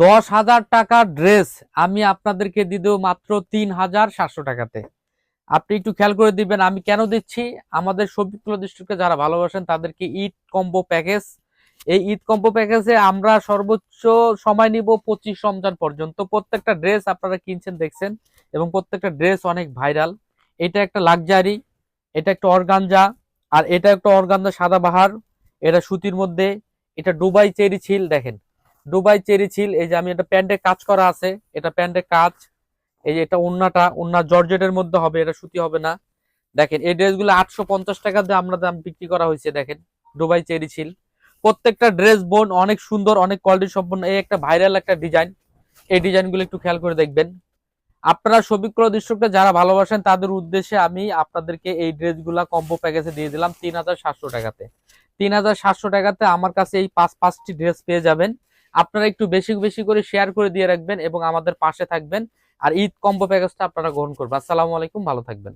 10,000 টাকার ড্রেস আমি আপনাদেরকে দিয়ে দেবো মাত্র 3,700 টাকাতে। আপনি একটু খেয়াল করে দিবেন আমি কেন দিচ্ছি। আমাদের শফিকুল্লাহ ডিস্ট্রিক্টকে যারা ভালোবাসেন তাদেরকে ঈদ কম্বো প্যাকেজ, এই ঈদ কম্বো প্যাকেজে আমরা সর্বোচ্চ সময় নিব 25 রমজান পর্যন্ত। প্রত্যেকটা ড্রেস আপনারা কিনছেন দেখছেন এবং প্রত্যেকটা ড্রেস অনেক ভাইরাল। এটা একটা লাক্সারি, এটা একটা অর্গানজা, আর এটা একটা অর্গানজা সাদাবাহার, এটা সুতির মধ্যে। এটা দুবাই চেরি ছিল, দেখেন দুবাই চেরি ছিল। এই যে আমি এটা প্যান্টে কাজ করা আছে, এটা প্যান্টে কাজ। এই যে এটা ওন্না জর্জেটের মধ্যে হবে, এটা সুতি হবে না। দেখেন এই ড্রেসগুলো 850 টাকা দিয়ে আমরা দাম বিক্রি করা হয়েছে। দেখেন দুবাই চেরি ছিল। প্রত্যেকটা ড্রেস বোন অনেক সুন্দর, অনেক কোয়ালিটি সম্পন্ন। এই একটা ভাইরাল একটা ডিজাইন, এই ডিজাইনগুলো একটু খেয়াল করে দেখবেন। আপনারা শফিকুল্লাহ দর্শকরা যারা ভালোবাসেন তাদের উদ্দেশ্যে আমি আপনাদেরকে এই ড্রেসগুলা কম্বো প্যাকেজে দিয়ে দিলাম 3,700 টাকাতে। 3,700 টাকাতে আমার কাছে এই পাঁচটি ড্রেস পেয়ে যাবেন। আপনারা একটু বেশি বেশি করে শেয়ার করে দিয়ে রাখবেন এবং আমাদের পাশে থাকবেন। আর ঈদ কম্বো প্যাকেজটা আপনারা গ্রহণ করবেন। আসসালামু আলাইকুম, ভালো থাকবেন।